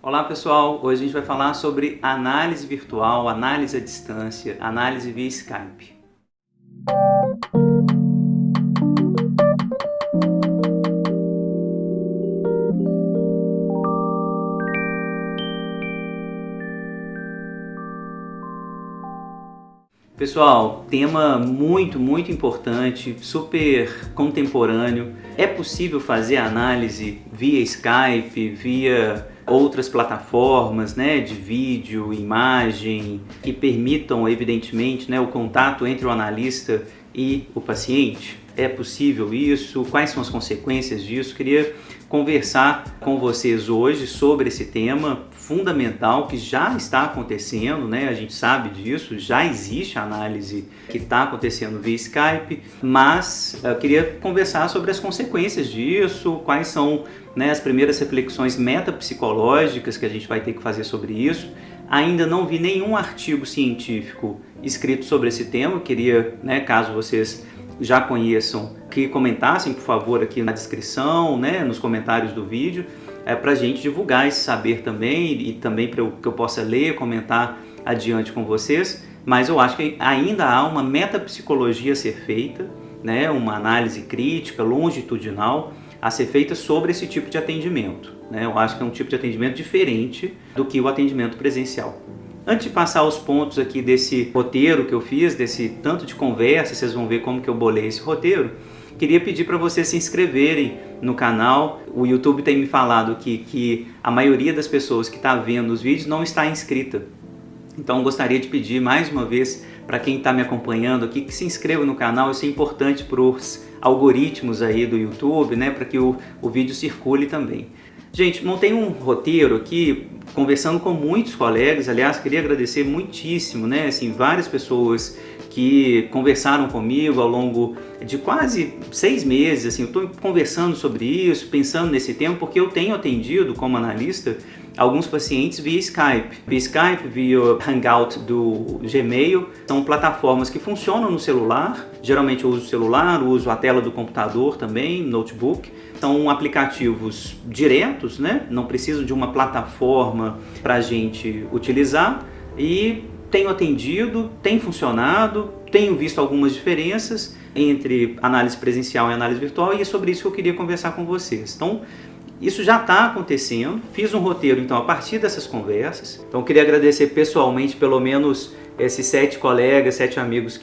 Olá pessoal, hoje a gente vai falar sobre análise virtual, análise à distância, análise via Skype. Pessoal, tema muito importante, super contemporâneo. É possível fazer análise via Skype, via outras plataformas, né, de vídeo, imagem, que permitam, evidentemente, né, o contato entre o analista e o paciente? É possível isso? Quais são as consequências disso? Queria conversar com vocês hoje sobre esse tema fundamental que já está acontecendo, né? A gente sabe disso, já existe análise que está acontecendo via Skype, mas eu queria conversar sobre as consequências disso, quais são, né, as primeiras reflexões metapsicológicas que a gente vai ter que fazer sobre isso. Ainda não vi nenhum artigo científico escrito sobre esse tema, queria, né, caso vocês já conheçam, que comentassem, por favor, aqui na descrição, né, nos comentários do vídeo, para a gente divulgar esse saber também e também para que eu possa ler, comentar adiante com vocês. Mas eu acho que ainda há uma metapsicologia a ser feita, né, uma análise crítica, longitudinal, a ser feita sobre esse tipo de atendimento, né? Eu acho que é um tipo de atendimento diferente do que o atendimento presencial. Antes de passar os pontos aqui desse roteiro que eu fiz, desse tanto de conversa, vocês vão ver como que eu bolei esse roteiro, queria pedir para vocês se inscreverem no canal. O YouTube tem me falado que a maioria das pessoas que está vendo os vídeos não está inscrita. Então gostaria de pedir mais uma vez para quem está me acompanhando aqui que se inscreva no canal. Isso é importante para os algoritmos aí do YouTube, né, para que o vídeo circule também. Gente, montei um roteiro aqui, conversando com muitos colegas. Aliás, queria agradecer muitíssimo, né, assim, várias pessoas que conversaram comigo ao longo de quase 6 meses, assim, eu estou conversando sobre isso, pensando nesse tema, porque eu tenho atendido como analista alguns pacientes via Skype, via Hangout do Gmail. São plataformas que funcionam no celular, geralmente eu uso o celular, uso a tela do computador também, notebook. São aplicativos diretos, né? Não precisam de uma plataforma para a gente utilizar, e tenho atendido, tem funcionado, tenho visto algumas diferenças entre análise presencial e análise virtual, e é sobre isso que eu queria conversar com vocês. Então, isso já está acontecendo, fiz um roteiro então a partir dessas conversas. Então eu queria agradecer pessoalmente pelo menos esses 7 colegas, 7 amigos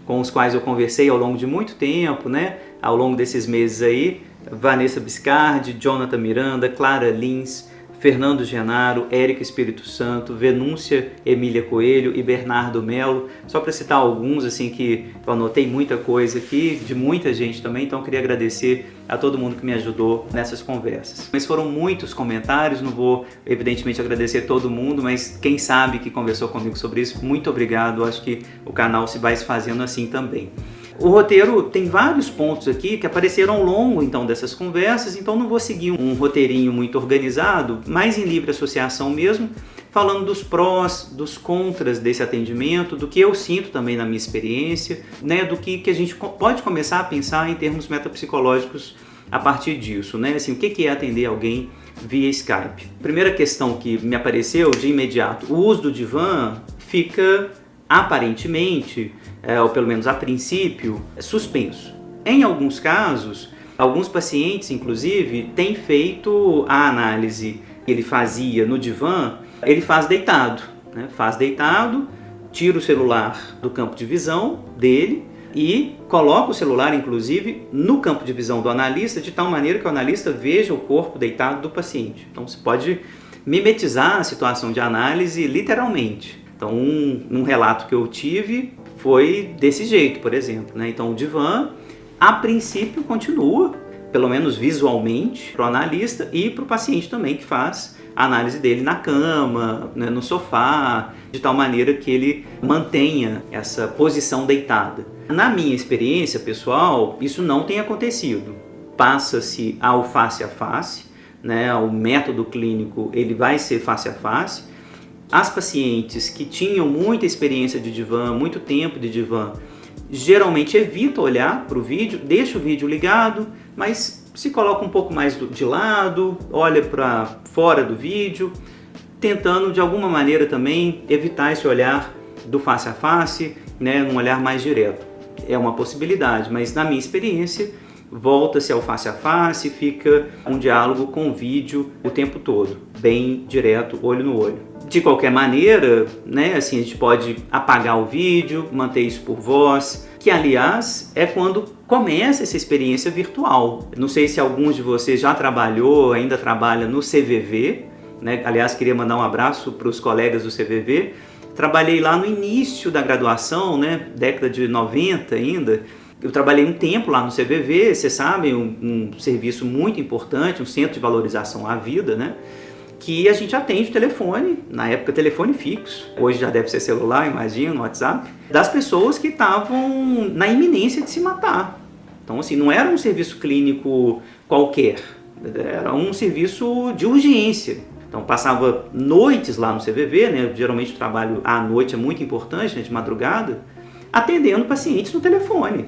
com os quais eu conversei ao longo de muito tempo, né? Ao longo desses meses aí: Vanessa Biscardi, Jonathan Miranda, Clara Lins, Fernando Genaro, Érica Espírito Santo, Venúncia Emília Coelho e Bernardo Melo, só para citar alguns, assim, que eu anotei muita coisa aqui, de muita gente também, então eu queria agradecer a todo mundo que me ajudou nessas conversas. Mas foram muitos comentários, não vou evidentemente agradecer todo mundo, mas quem sabe que conversou comigo sobre isso, muito obrigado. Acho que o canal vai se fazendo assim também. O roteiro tem vários pontos aqui que apareceram ao longo então dessas conversas, então não vou seguir um roteirinho muito organizado, mas em livre associação mesmo, falando dos prós, dos contras desse atendimento, do que eu sinto também na minha experiência, né, do que a gente pode começar a pensar em termos metapsicológicos a partir disso, né? Assim, o que é atender alguém via Skype? Primeira questão que me apareceu de imediato: o uso do divã fica aparentemente, ou pelo menos a princípio, suspenso. Em alguns casos, alguns pacientes inclusive têm feito a análise que ele fazia no divã, ele faz deitado, né? Faz deitado, tira o celular do campo de visão dele e coloca o celular inclusive no campo de visão do analista, de tal maneira que o analista veja o corpo deitado do paciente. Então você pode mimetizar a situação de análise literalmente. Então, um relato que eu tive foi desse jeito, por exemplo, né? Então, o divã, a princípio, continua, pelo menos visualmente, para o analista e para o paciente também, que faz a análise dele na cama, né, no sofá, de tal maneira que ele mantenha essa posição deitada. Na minha experiência pessoal, isso não tem acontecido. Passa-se ao face a face, né? O método clínico ele vai ser face a face. As pacientes que tinham muita experiência de divã, muito tempo de divã, geralmente evitam olhar para o vídeo, deixa o vídeo ligado, mas se coloca um pouco mais de lado, olha para fora do vídeo, tentando de alguma maneira também evitar esse olhar do face a face, né, um olhar mais direto. É uma possibilidade, mas na minha experiência, volta-se ao face a face, fica um diálogo com o vídeo o tempo todo, bem direto, olho no olho. De qualquer maneira, né, assim, a gente pode apagar o vídeo, manter isso por voz, que aliás é quando começa essa experiência virtual. Não sei se alguns de vocês já trabalhou, ainda trabalha no CVV, né? Aliás, queria mandar um abraço para os colegas do CVV. Trabalhei lá no início da graduação, né, década de 90 ainda. Eu trabalhei um tempo lá no CVV, vocês sabem, um serviço muito importante, um centro de valorização à vida, né? Que a gente atende o telefone, na época telefone fixo, hoje já deve ser celular, imagino, WhatsApp, das pessoas que estavam na iminência de se matar. Então, assim, não era um serviço clínico qualquer, era um serviço de urgência. Então, passava noites lá no CVV, né? Geralmente o trabalho à noite é muito importante, né? De madrugada, atendendo pacientes no telefone.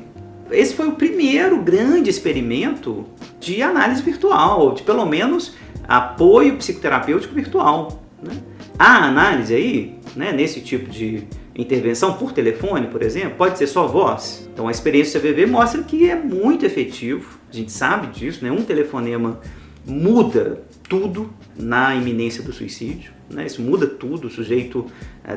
Esse foi o primeiro grande experimento de análise virtual, de pelo menos apoio psicoterapêutico virtual, né? A análise aí, né, nesse tipo de intervenção por telefone, por exemplo, pode ser só voz. Então a experiência do CVV mostra que é muito efetivo, a gente sabe disso, né? Um telefonema muda tudo na iminência do suicídio, né? Isso muda tudo, o sujeito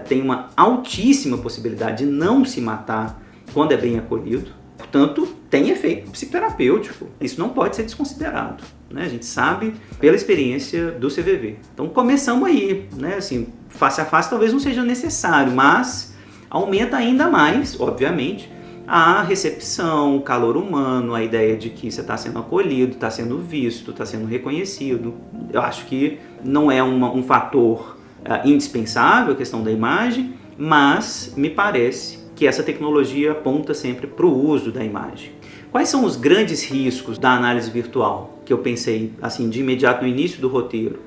tem uma altíssima possibilidade de não se matar quando é bem acolhido. Portanto, tem efeito psicoterapêutico. Isso não pode ser desconsiderado, né? A gente sabe pela experiência do CVV. Então, começamos aí, né? Assim, face a face talvez não seja necessário, mas aumenta ainda mais, obviamente, a recepção, o calor humano, a ideia de que você está sendo acolhido, está sendo visto, está sendo reconhecido. Eu acho que não é um fator indispensável a questão da imagem, mas me parece que essa tecnologia aponta sempre para o uso da imagem. Quais são os grandes riscos da análise virtual que eu pensei assim de imediato no início do roteiro?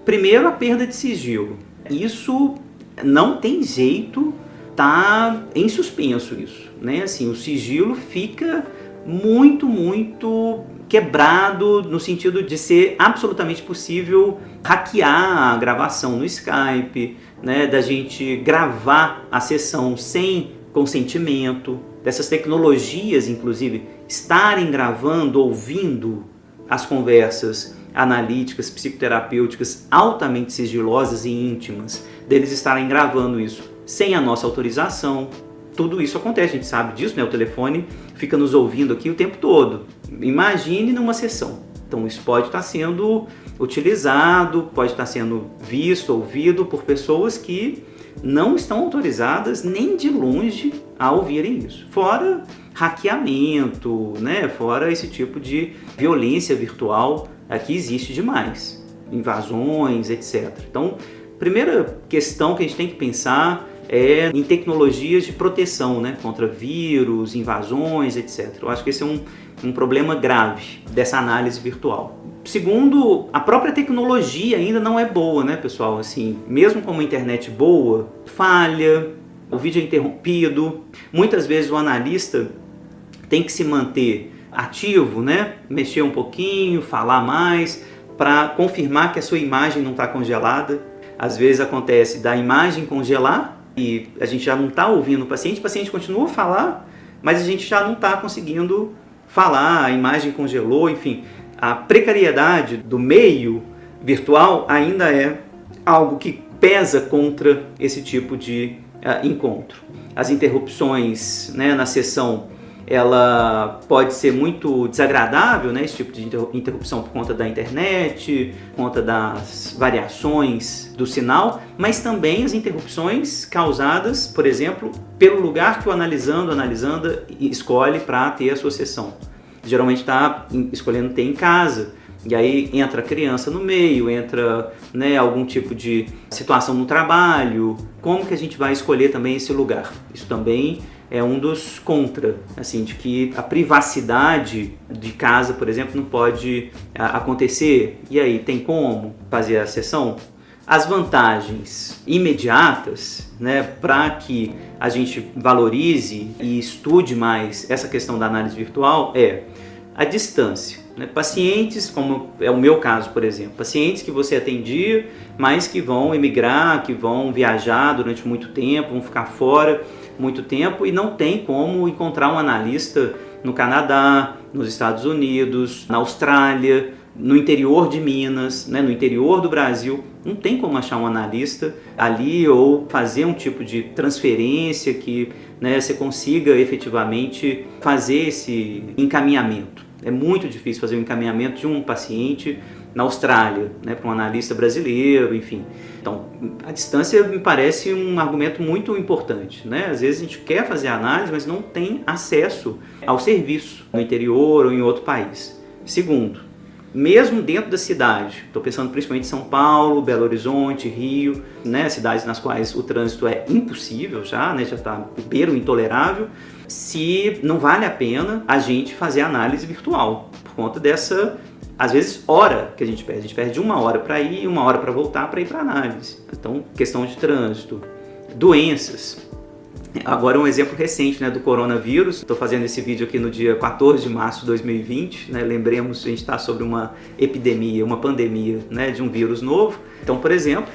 Primeiro, a perda de sigilo. Isso não tem jeito, tá em suspenso isso, né? Assim, o sigilo fica muito quebrado no sentido de ser absolutamente possível hackear a gravação no Skype, né, da gente gravar a sessão sem consentimento, dessas tecnologias, inclusive, estarem gravando, ouvindo as conversas analíticas, psicoterapêuticas altamente sigilosas e íntimas, deles estarem gravando isso sem a nossa autorização. Tudo isso acontece, a gente sabe disso, né? O telefone fica nos ouvindo aqui o tempo todo. Imagine numa sessão. Então isso pode estar sendo utilizado, pode estar sendo visto, ouvido por pessoas que não estão autorizadas nem de longe a ouvirem isso. Fora hackeamento, né? Fora esse tipo de violência virtual que existe demais. Invasões, etc. Então, primeira questão que a gente tem que pensar é em tecnologias de proteção, né, contra vírus, invasões, etc. Eu acho que esse é um problema grave dessa análise virtual. Segundo, a própria tecnologia ainda não é boa, né, pessoal? Assim, mesmo com uma internet boa, falha, o vídeo é interrompido. Muitas vezes o analista tem que se manter ativo, né, mexer um pouquinho, falar mais, para confirmar que a sua imagem não está congelada. Às vezes acontece da imagem congelar e a gente já não está ouvindo o paciente continua a falar, mas a gente já não está conseguindo falar, a imagem congelou, enfim. A precariedade do meio virtual ainda é algo que pesa contra esse tipo de encontro. As interrupções, né, na sessão, ela pode ser muito desagradável, né, esse tipo de interrupção por conta da internet, por conta das variações do sinal, mas também as interrupções causadas, por exemplo, pelo lugar que o analisando escolhe para ter a sua sessão. Geralmente está escolhendo ter em casa, e aí entra a criança no meio, entra, né, algum tipo de situação no trabalho. Como que a gente vai escolher também esse lugar? Isso também é um dos contra, assim, de que a privacidade de casa, por exemplo, não pode acontecer. E aí, tem como fazer a sessão? As vantagens imediatas, né, para que a gente valorize e estude mais essa questão da análise virtual a distância, né? Pacientes, como é o meu caso, por exemplo, pacientes que você atendia, mas que vão emigrar, que vão viajar durante muito tempo, vão ficar fora muito tempo e não tem como encontrar um analista no Canadá, nos Estados Unidos, na Austrália, no interior de Minas, né, no interior do Brasil. Não tem como achar um analista ali ou fazer um tipo de transferência que, né, você consiga efetivamente fazer esse encaminhamento. É muito difícil fazer o encaminhamento de um paciente na Austrália, né, para um analista brasileiro, enfim. Então, a distância me parece um argumento muito importante, né? Às vezes a gente quer fazer análise, mas não tem acesso ao serviço no interior ou em outro país. Segundo, mesmo dentro da cidade, estou pensando principalmente em São Paulo, Belo Horizonte, Rio, né, cidades nas quais o trânsito é impossível já, né, já está beira o intolerável, se não vale a pena a gente fazer análise virtual, por conta dessa, às vezes, hora que a gente perde 1 hora para ir, 1 hora para voltar para ir para análise. Então, questão de trânsito, doenças. Agora um exemplo recente, né, do coronavírus. Estou fazendo esse vídeo aqui no dia 14 de março de 2020, né? Lembremos, a gente está sobre uma epidemia, uma pandemia, né, de um vírus novo. Então, por exemplo,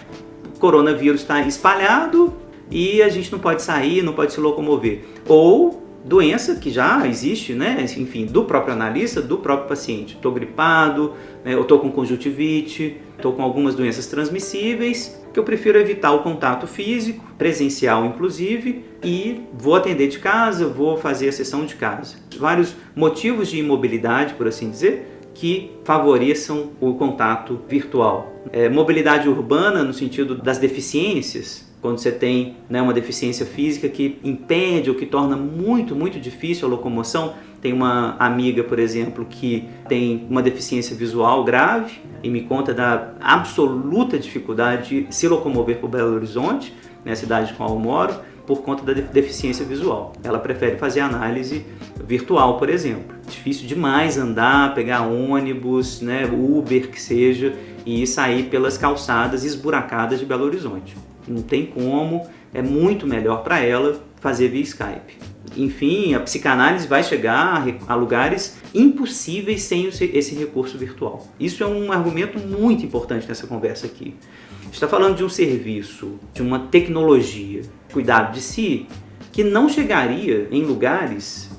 o coronavírus está espalhado e a gente não pode sair, não pode se locomover. Ou doença que já existe, né, enfim, do próprio analista, do próprio paciente. Estou gripado, né, eu estou com conjuntivite, estou com algumas doenças transmissíveis, que eu prefiro evitar o contato físico, presencial inclusive, e vou atender de casa, vou fazer a sessão de casa. Vários motivos de imobilidade, por assim dizer, que favoreçam o contato virtual. Mobilidade urbana no sentido das deficiências, quando você tem, né, uma deficiência física que impede ou que torna muito, muito difícil a locomoção. Tem uma amiga, por exemplo, que tem uma deficiência visual grave e me conta da absoluta dificuldade de se locomover por Belo Horizonte, né, a cidade com a qual eu moro, por conta da deficiência visual. Ela prefere fazer análise virtual, por exemplo. Difícil demais andar, pegar ônibus, né, Uber que seja, e sair pelas calçadas esburacadas de Belo Horizonte. Não tem como, é muito melhor para ela fazer via Skype. Enfim, a psicanálise vai chegar a lugares impossíveis sem esse recurso virtual. Isso é um argumento muito importante nessa conversa aqui. A gente está falando de um serviço, de uma tecnologia, cuidado de si, que não chegaria em lugares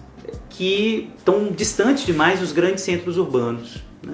que estão distantes demais dos grandes centros urbanos, né?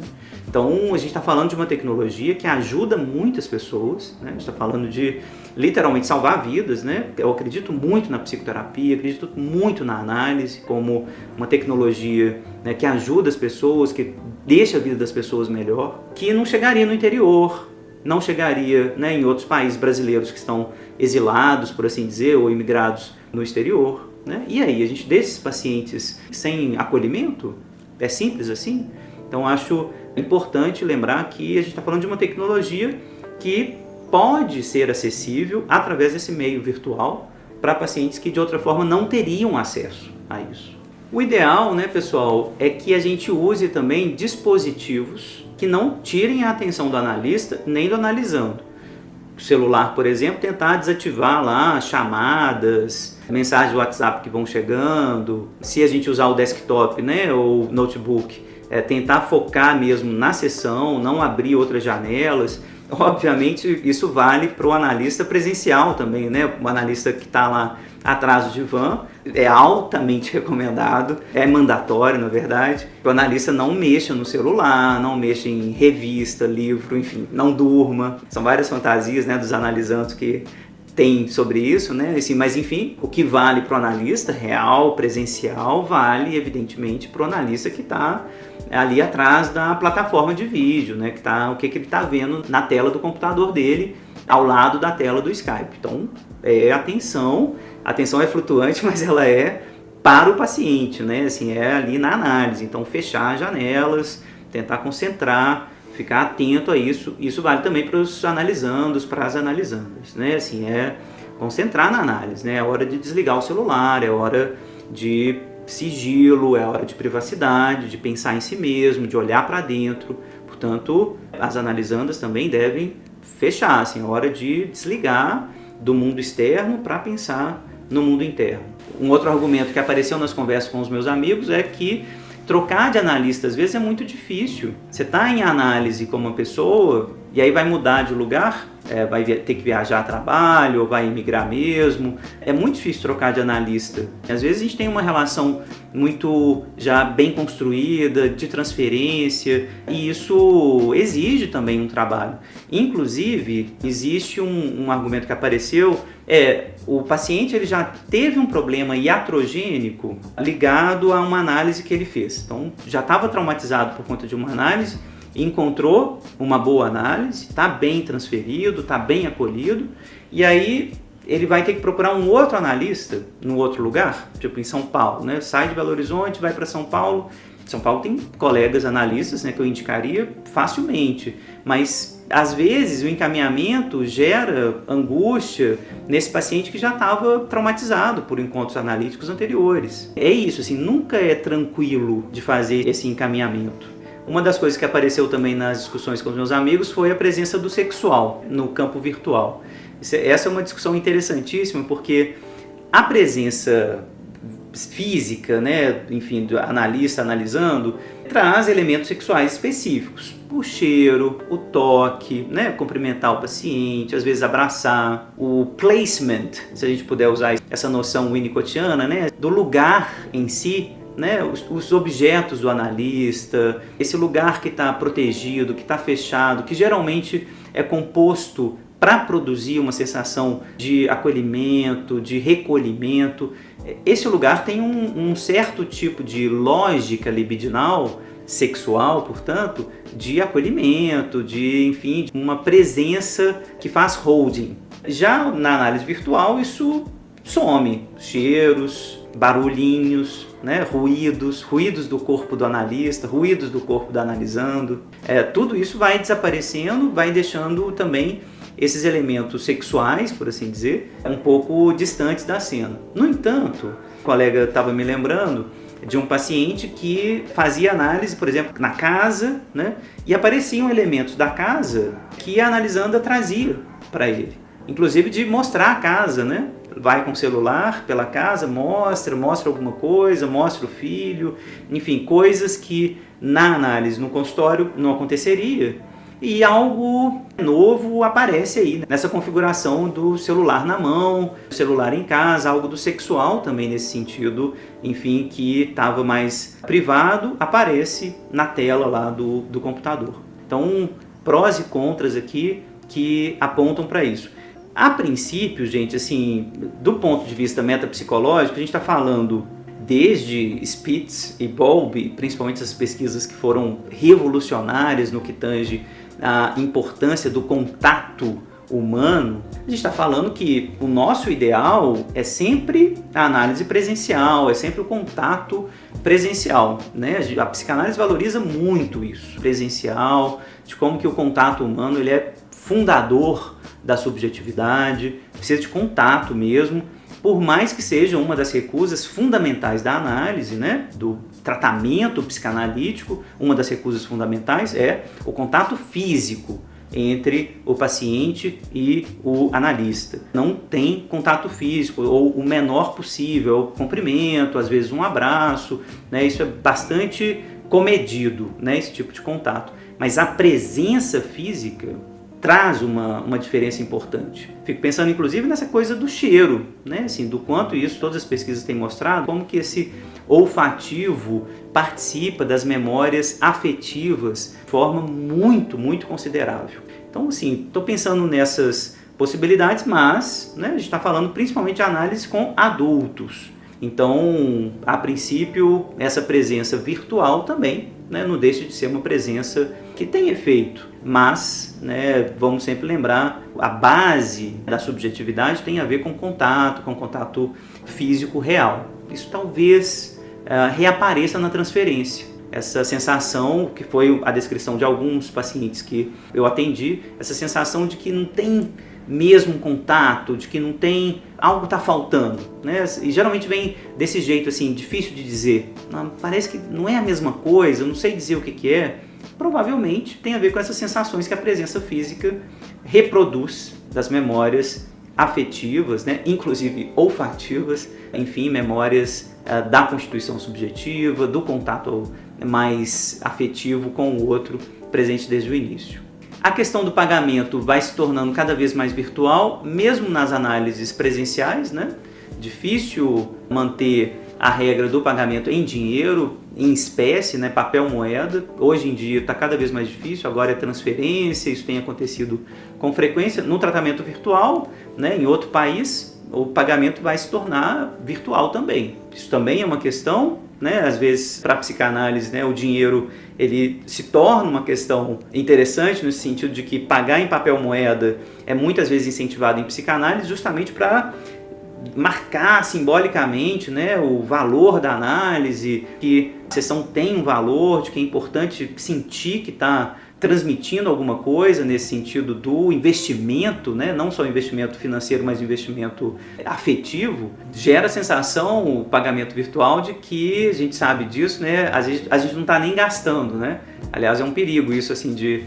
Então, a gente está falando de uma tecnologia que ajuda muitas pessoas, né? A gente está falando de literalmente salvar vidas, né? Eu acredito muito na psicoterapia, acredito muito na análise como uma tecnologia, né, que ajuda as pessoas, que deixa a vida das pessoas melhor, que não chegaria no interior, não chegaria, né, em outros países brasileiros que estão exilados, por assim dizer, ou imigrados no exterior, né? E aí, a gente deixa esses pacientes sem acolhimento? É simples assim? Então, acho importante lembrar que a gente está falando de uma tecnologia que pode ser acessível através desse meio virtual para pacientes que de outra forma não teriam acesso a isso. O ideal, né, pessoal, é que a gente use também dispositivos que não tirem a atenção do analista nem do analisando. O celular, por exemplo, tentar desativar lá chamadas, mensagens do WhatsApp que vão chegando. Se a gente usar o desktop, né, ou notebook, tentar focar mesmo na sessão, não abrir outras janelas. Obviamente isso vale para o analista presencial também, né? O analista que está lá atrás do divã, é altamente recomendado, é mandatório na verdade, que o analista não mexa no celular, não mexa em revista, livro, enfim, não durma. São várias fantasias, né, dos analisandos que tem sobre isso, né? Assim, mas enfim, o que vale para o analista real, presencial, vale evidentemente para o analista que está ali atrás da plataforma de vídeo, né? Que tá, o que ele está vendo na tela do computador dele, ao lado da tela do Skype. Então, a atenção é flutuante, mas ela é para o paciente, né? Assim, é ali na análise. Então, fechar as janelas, tentar concentrar, ficar atento a isso. Isso vale também para os analisandos, para as analisandas, né? Assim, concentrar na análise, né? É hora de desligar o celular, é hora de sigilo, é hora de privacidade, de pensar em si mesmo, de olhar para dentro. Portanto, as analisandas também devem fechar, assim, é hora de desligar do mundo externo para pensar no mundo interno. Um outro argumento que apareceu nas conversas com os meus amigos é que trocar de analista às vezes é muito difícil. Você está em análise com uma pessoa e aí vai mudar de lugar, vai ter que viajar a trabalho ou vai emigrar mesmo. É muito difícil trocar de analista. Às vezes a gente tem uma relação muito já bem construída, de transferência, e isso exige também um trabalho. Inclusive, existe um argumento que apareceu, o paciente ele já teve um problema iatrogênico ligado a uma análise que ele fez. Então, já estava traumatizado por conta de uma análise, encontrou uma boa análise, está bem transferido, está bem acolhido, e aí ele vai ter que procurar um outro analista num outro lugar, tipo em São Paulo, né? Sai de Belo Horizonte, vai para São Paulo. São Paulo tem colegas analistas, né, que eu indicaria facilmente, mas às vezes o encaminhamento gera angústia nesse paciente que já estava traumatizado por encontros analíticos anteriores. É isso, assim, nunca é tranquilo de fazer esse encaminhamento. Uma das coisas que apareceu também nas discussões com os meus amigos foi a presença do sexual no campo virtual. Essa é uma discussão interessantíssima porque a presença física, né, enfim, do analista analisando, traz elementos sexuais específicos. O cheiro, o toque, né, cumprimentar o paciente, às vezes abraçar, o placement, se a gente puder usar essa noção winnicottiana, né, do lugar em si, né, os objetos do analista, esse lugar que está protegido, que está fechado, que geralmente é composto para produzir uma sensação de acolhimento, de recolhimento. Esse lugar tem um certo tipo de lógica libidinal, sexual, portanto, de acolhimento, de, enfim, uma presença que faz holding. Já na análise virtual, isso some. Cheiros, barulhinhos, né, ruídos do corpo do analista, ruídos do corpo do analisando. Tudo isso vai desaparecendo, vai deixando também esses elementos sexuais, por assim dizer, um pouco distantes da cena. No entanto, o colega estava me lembrando de um paciente que fazia análise, por exemplo, na casa, né, e apareciam elementos da casa que a analisanda trazia para ele, inclusive de mostrar a casa, né? Vai com o celular pela casa, mostra alguma coisa, mostra o filho, enfim, coisas que na análise no consultório não aconteceria. E algo novo aparece aí, nessa configuração do celular na mão, celular em casa, algo do sexual também nesse sentido, enfim, que estava mais privado, aparece na tela lá do computador. Então, prós e contras aqui que apontam para isso. A princípio, gente, assim, do ponto de vista metapsicológico, a gente está falando desde Spitz e Bowlby, principalmente essas pesquisas que foram revolucionárias no que tange a importância do contato humano. A gente está falando que o nosso ideal é sempre a análise presencial, é sempre o contato presencial, né? A psicanálise valoriza muito isso, presencial, de como que o contato humano ele é fundador da subjetividade, precisa de contato mesmo, por mais que seja uma das recusas fundamentais da análise, né, do tratamento psicanalítico, uma das recusas fundamentais é o contato físico entre o paciente e o analista. Não tem contato físico, ou o menor possível, cumprimento, às vezes um abraço, né, isso é bastante comedido, né, esse tipo de contato. Mas a presença física traz uma diferença importante. Fico pensando inclusive nessa coisa do cheiro, né? Assim, do quanto isso, todas as pesquisas têm mostrado, como que esse olfativo participa das memórias afetivas de forma muito, muito considerável. Então, assim, estou pensando nessas possibilidades, mas, né, a gente está falando principalmente de análise com adultos. Então, a princípio, essa presença virtual também, né, não deixa de ser uma presença que tem efeito, mas, né, vamos sempre lembrar, a base da subjetividade tem a ver com contato físico real. Isso talvez reapareça na transferência. Essa sensação, que foi a descrição de alguns pacientes que eu atendi, essa sensação de que não tem mesmo contato, de que não tem, algo está faltando, né? E geralmente vem desse jeito assim, difícil de dizer, não, parece que não é a mesma coisa, eu não sei dizer o que é. Provavelmente tem a ver com essas sensações que a presença física reproduz das memórias afetivas, né, inclusive olfativas, enfim, memórias da constituição subjetiva, do contato mais afetivo com o outro presente desde o início. A questão do pagamento vai se tornando cada vez mais virtual, mesmo nas análises presenciais, né? Difícil manter a regra do pagamento em dinheiro, em espécie, né? Papel moeda. Hoje em dia está cada vez mais difícil, agora é transferência, isso tem acontecido com frequência. No tratamento virtual, né? Em outro país, o pagamento vai se tornar virtual também. Isso também é uma questão, né? Às vezes, para a psicanálise, né? O dinheiro ele se torna uma questão interessante no sentido de que pagar em papel moeda é muitas vezes incentivado em psicanálise justamente para marcar simbolicamente, né, o valor da análise, que a sessão tem um valor, de que é importante sentir que está transmitindo alguma coisa nesse sentido do investimento, né? Não só investimento financeiro, mas investimento afetivo, gera a sensação, o pagamento virtual, de que a gente sabe disso, né? Às vezes a gente não está nem gastando, né? Aliás, é um perigo isso, assim, de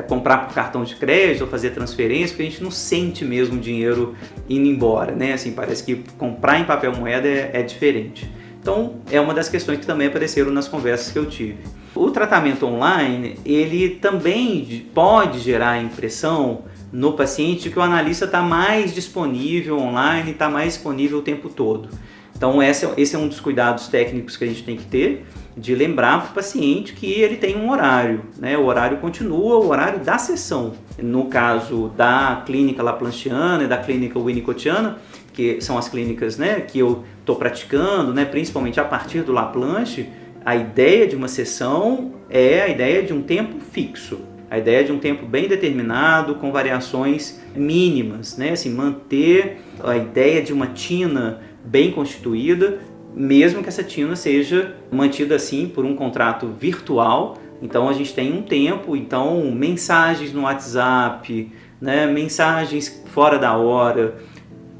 comprar por cartão de crédito ou fazer transferência, porque a gente não sente mesmo o dinheiro indo embora, né? Assim, parece que comprar em papel moeda é diferente. Então, é uma das questões que também apareceram nas conversas que eu tive. O tratamento online, ele também pode gerar a impressão no paciente de que o analista está mais disponível online, está mais disponível o tempo todo. Então, esse é um dos cuidados técnicos que a gente tem que ter, de lembrar para o paciente que ele tem um horário, né? O horário continua, o horário da sessão. No caso da clínica Laplanchiana e da clínica Winnicottiana, que são as clínicas, né, que eu estou praticando, né, principalmente a partir do Laplanche, a ideia de uma sessão é a ideia de um tempo fixo, a ideia de um tempo bem determinado, com variações mínimas, né, assim, manter a ideia de uma tina bem constituída, mesmo que essa tina seja mantida assim por um contrato virtual. Então a gente tem um tempo, então mensagens no WhatsApp, né, mensagens fora da hora,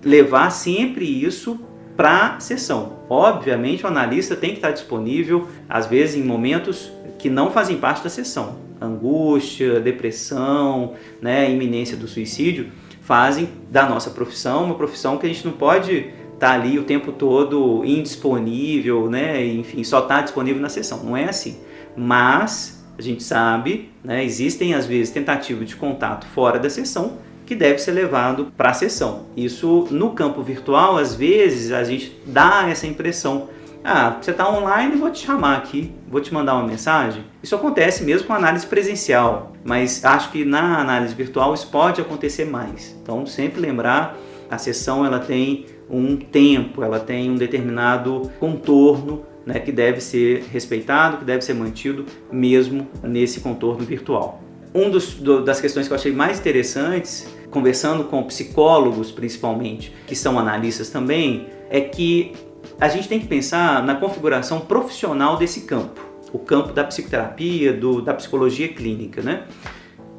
levar sempre isso para a sessão. Obviamente o analista tem que estar disponível, às vezes em momentos que não fazem parte da sessão. Angústia, depressão, né, iminência do suicídio, fazem da nossa profissão uma profissão que a gente não pode estar ali o tempo todo indisponível, né, enfim, só está disponível na sessão. Não é assim. Mas a gente sabe, né, existem às vezes tentativas de contato fora da sessão que deve ser levado para a sessão. Isso no campo virtual, às vezes a gente dá essa impressão. Ah, você está online, vou te chamar aqui, vou te mandar uma mensagem. Isso acontece mesmo com análise presencial, mas acho que na análise virtual isso pode acontecer mais. Então sempre lembrar, a sessão ela tem um tempo, ela tem um determinado contorno, né, que deve ser respeitado, que deve ser mantido mesmo nesse contorno virtual. Das questões que eu achei mais interessantes, conversando com psicólogos principalmente, que são analistas também, é que a gente tem que pensar na configuração profissional desse campo, o campo da psicoterapia, da psicologia clínica, né?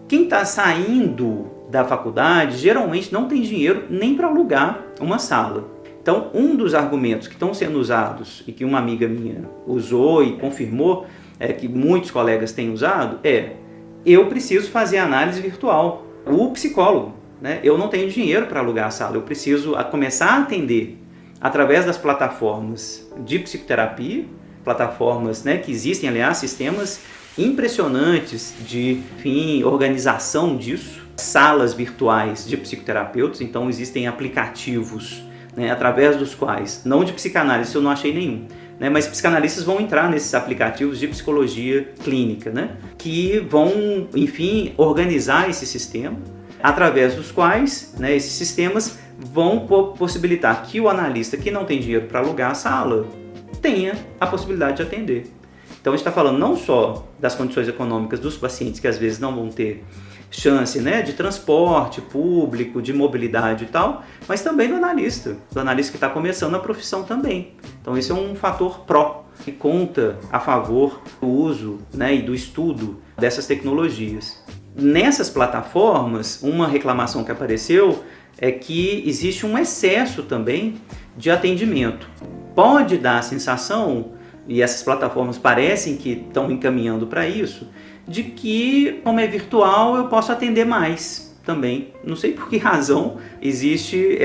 Quem está saindo da faculdade geralmente não tem dinheiro nem para alugar uma sala. Então, um dos argumentos que estão sendo usados e que uma amiga minha usou e confirmou, que muitos colegas têm usado, eu preciso fazer análise virtual. O psicólogo, né? Eu não tenho dinheiro para alugar a sala, eu preciso começar a atender através das plataformas de psicoterapia, plataformas, né, que existem, aliás, sistemas impressionantes de, enfim, organização disso, salas virtuais de psicoterapeutas. Então existem aplicativos, né, através dos quais, não de psicanálise, eu não achei nenhum, né, mas psicanalistas vão entrar nesses aplicativos de psicologia clínica, né, que vão, enfim, organizar esse sistema, através dos quais, né, esses sistemas vão possibilitar que o analista que não tem dinheiro para alugar a sala tenha a possibilidade de atender. Então a gente está falando não só das condições econômicas dos pacientes, que às vezes não vão ter chance, né, de transporte público, de mobilidade e tal, mas também do analista que está começando a profissão também. Então esse é um fator pró, que conta a favor do uso, né, e do estudo dessas tecnologias. Nessas plataformas, uma reclamação que apareceu é que existe um excesso também de atendimento. Pode dar a sensação, e essas plataformas parecem que estão encaminhando para isso, de que, como é virtual, eu posso atender mais. também. Não sei por que razão existe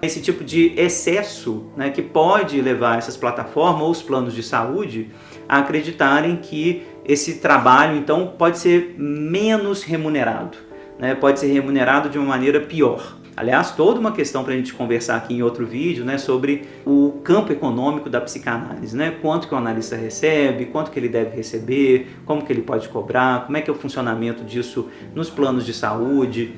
esse tipo de excesso, né, que pode levar essas plataformas ou os planos de saúde a acreditarem que esse trabalho então pode ser menos remunerado, né, pode ser remunerado de uma maneira pior. Aliás, toda uma questão para a gente conversar aqui em outro vídeo, né, sobre o campo econômico da psicanálise, né? Quanto que o analista recebe, quanto que ele deve receber, como que ele pode cobrar, como é que é o funcionamento disso nos planos de saúde.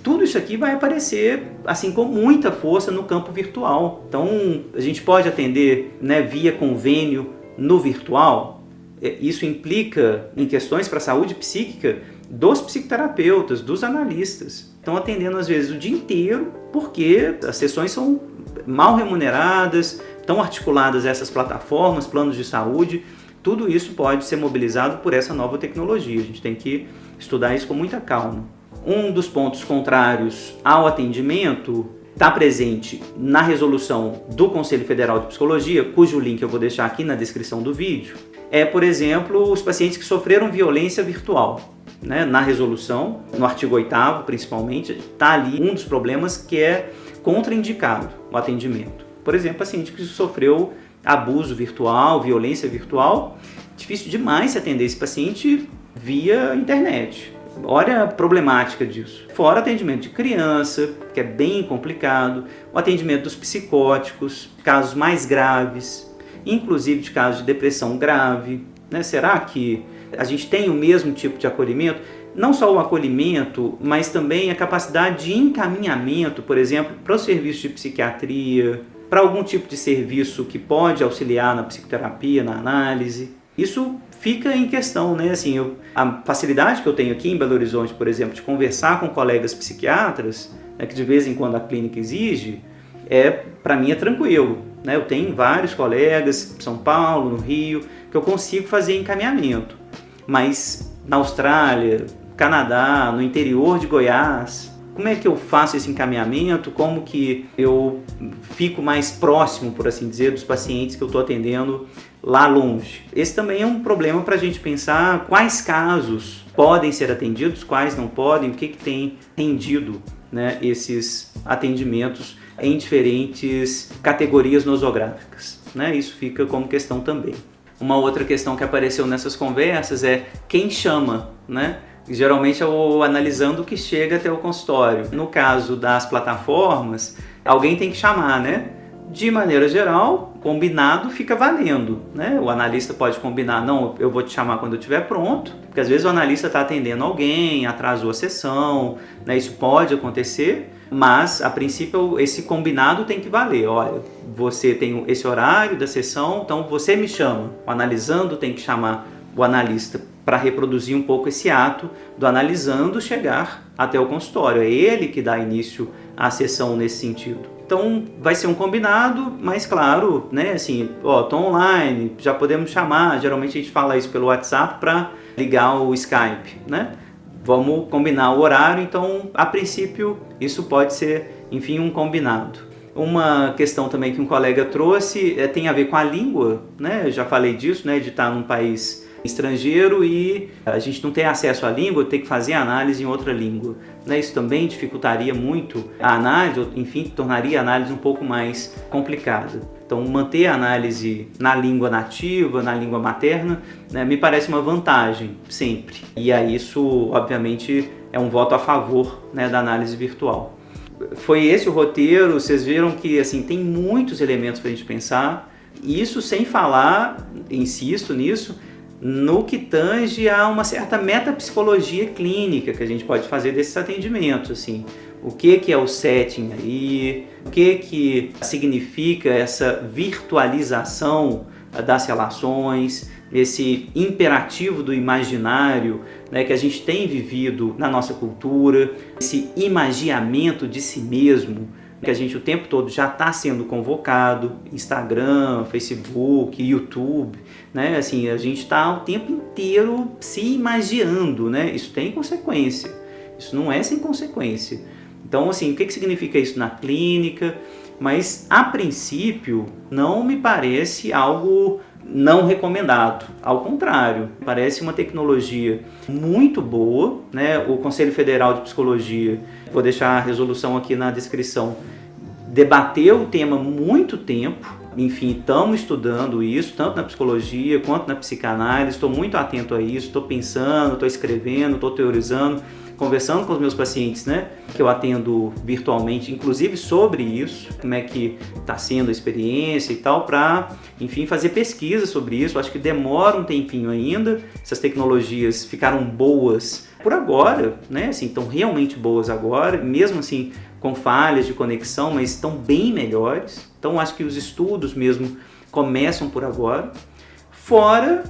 Tudo isso aqui vai aparecer assim com muita força no campo virtual. Então, a gente pode atender, né, via convênio no virtual. Isso implica em questões para a saúde psíquica dos psicoterapeutas, dos analistas. Estão atendendo às vezes o dia inteiro porque as sessões são mal remuneradas, estão articuladas essas plataformas, planos de saúde. Tudo isso pode ser mobilizado por essa nova tecnologia. A gente tem que estudar isso com muita calma. Um dos pontos contrários ao atendimento está presente na resolução do Conselho Federal de Psicologia, cujo link eu vou deixar aqui na descrição do vídeo. Por exemplo, os pacientes que sofreram violência virtual. Né, na resolução, no artigo 8º principalmente, está ali um dos problemas que é contraindicado o atendimento. Por exemplo, paciente que sofreu abuso virtual, violência virtual, difícil demais se atender esse paciente via internet. Olha a problemática disso. Fora atendimento de criança, que é bem complicado, o atendimento dos psicóticos, casos mais graves, inclusive de casos de depressão grave. Né? Será que a gente tem o mesmo tipo de acolhimento? Não só o acolhimento, mas também a capacidade de encaminhamento, por exemplo, para o serviço de psiquiatria, para algum tipo de serviço que pode auxiliar na psicoterapia, na análise. Isso fica em questão, né? Assim, a facilidade que eu tenho aqui em Belo Horizonte, por exemplo, de conversar com colegas psiquiatras, né, que de vez em quando a clínica exige, para mim é tranquilo. Né? Eu tenho vários colegas em São Paulo, no Rio, que eu consigo fazer encaminhamento. Mas na Austrália, Canadá, no interior de Goiás, como é que eu faço esse encaminhamento? Como que eu fico mais próximo, por assim dizer, dos pacientes que eu estou atendendo lá longe? Esse também é um problema para a gente pensar quais casos podem ser atendidos, quais não podem, o que tem rendido, né, esses atendimentos em diferentes categorias nosográficas. Né? Isso fica como questão também. Uma outra questão que apareceu nessas conversas é quem chama, né? Geralmente é o analisando que chega até o consultório. No caso das plataformas, alguém tem que chamar, né? De maneira geral, combinado fica valendo, né? O analista pode combinar, não, eu vou te chamar quando eu estiver pronto, porque às vezes o analista está atendendo alguém, atrasou a sessão, né? Isso pode acontecer, mas a princípio esse combinado tem que valer. Olha, você tem esse horário da sessão, então você me chama. O analisando tem que chamar o analista para reproduzir um pouco esse ato do analisando chegar até o consultório. É ele que dá início à sessão nesse sentido. Então vai ser um combinado, mas claro, né, assim, tô online, já podemos chamar, geralmente a gente fala isso pelo WhatsApp para ligar o Skype, né? Vamos combinar o horário, então a princípio isso pode ser, enfim, um combinado. Uma questão também que um colega trouxe tem a ver com a língua, né? Eu já falei disso, né, de estar num país estrangeiro e a gente não ter acesso à língua, ter que fazer análise em outra língua. Né? Isso também dificultaria muito a análise, enfim, tornaria a análise um pouco mais complicada. Então, manter a análise na língua nativa, na língua materna, né, me parece uma vantagem, sempre. E aí isso, obviamente, é um voto a favor, né, da análise virtual. Foi esse o roteiro, vocês viram que assim, tem muitos elementos para a gente pensar, isso sem falar, insisto nisso, no que tange a uma certa metapsicologia clínica que a gente pode fazer desses atendimentos, assim. O que é o setting aí, o que significa essa virtualização das relações, esse imperativo do imaginário, né, que a gente tem vivido na nossa cultura, esse imagiamento de si mesmo, que a gente o tempo todo já está sendo convocado, Instagram, Facebook, YouTube, né? Assim, a gente está o tempo inteiro se imaginando, né? Isso tem consequência, isso não é sem consequência. Então, assim, o que significa isso na clínica? Mas, a princípio, não me parece algo não recomendado. Ao contrário, parece uma tecnologia muito boa, né? O Conselho Federal de Psicologia, vou deixar a resolução aqui na descrição, debateu o tema há muito tempo. Enfim, estamos estudando isso, tanto na psicologia quanto na psicanálise. Estou muito atento a isso, estou pensando, estou escrevendo, estou teorizando, conversando com os meus pacientes, né, que eu atendo virtualmente, inclusive sobre isso, como é que está sendo a experiência e tal, para, enfim, fazer pesquisa sobre isso. Acho que demora um tempinho ainda. Essas tecnologias ficaram boas por agora, né, assim, estão realmente boas agora, mesmo assim com falhas de conexão, mas estão bem melhores. Então acho que os estudos mesmo começam por agora. Fora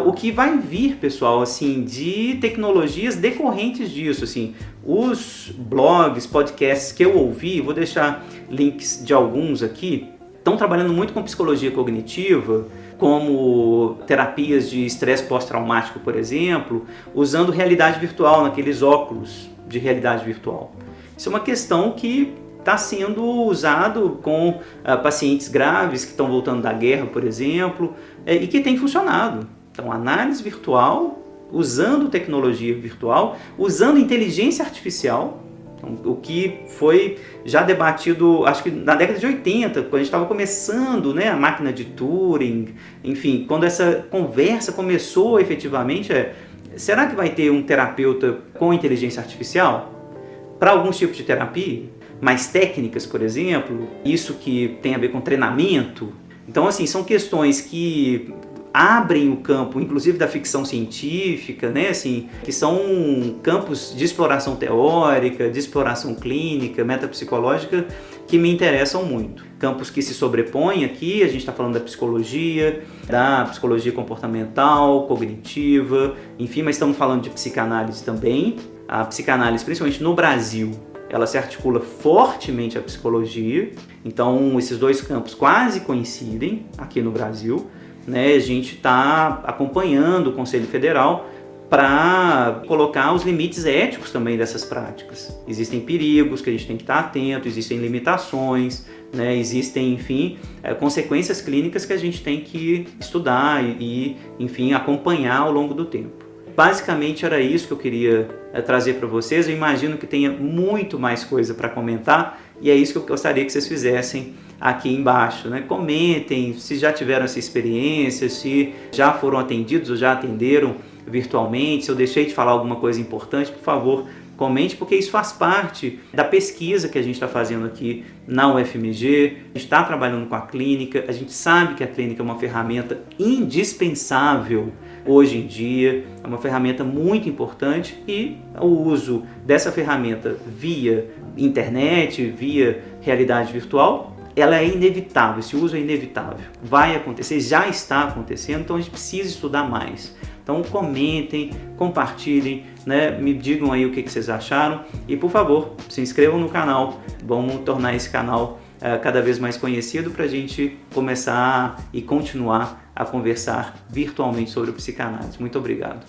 o que vai vir, pessoal, assim, de tecnologias decorrentes disso, assim, os blogs, podcasts que eu ouvi, vou deixar links de alguns aqui, estão trabalhando muito com psicologia cognitiva, como terapias de estresse pós-traumático, por exemplo, usando realidade virtual, naqueles óculos de realidade virtual. Isso é uma questão que está sendo usado com pacientes graves que estão voltando da guerra, por exemplo, e que tem funcionado. Então, análise virtual, usando tecnologia virtual, usando inteligência artificial, então, o que foi já debatido, acho que na década de 80, quando a gente estava começando, né, a máquina de Turing, enfim, quando essa conversa começou efetivamente, será que vai ter um terapeuta com inteligência artificial? Para alguns tipos de terapia, mais técnicas, por exemplo, isso que tem a ver com treinamento. Então, assim, são questões que abrem o campo, inclusive da ficção científica, né, assim, que são campos de exploração teórica, de exploração clínica, metapsicológica, que me interessam muito. Campos que se sobrepõem aqui, a gente está falando da psicologia comportamental, cognitiva, enfim, mas estamos falando de psicanálise também. A psicanálise, principalmente no Brasil, ela se articula fortemente à psicologia, então esses dois campos quase coincidem aqui no Brasil, né? A gente está acompanhando o Conselho Federal para colocar os limites éticos também dessas práticas. Existem perigos que a gente tem que estar atento, existem limitações, né? Existem, enfim, consequências clínicas que a gente tem que estudar e, enfim, acompanhar ao longo do tempo. Basicamente era isso que eu queria trazer para vocês. Eu imagino que tenha muito mais coisa para comentar e é isso que eu gostaria que vocês fizessem aqui embaixo, né? Comentem se já tiveram essa experiência, se já foram atendidos ou já atenderam virtualmente, se eu deixei de falar alguma coisa importante, por favor, comente, porque isso faz parte da pesquisa que a gente está fazendo aqui na UFMG. A gente está trabalhando com a clínica, a gente sabe que a clínica é uma ferramenta indispensável hoje em dia, é uma ferramenta muito importante e o uso dessa ferramenta via internet, via realidade virtual, ela é inevitável, esse uso é inevitável, vai acontecer, já está acontecendo, então a gente precisa estudar mais. Então comentem, compartilhem, né? Me digam aí o que vocês acharam e, por favor, se inscrevam no canal, vamos tornar esse canal cada vez mais conhecido para a gente começar e continuar a conversar virtualmente sobre psicanálise. Muito obrigado.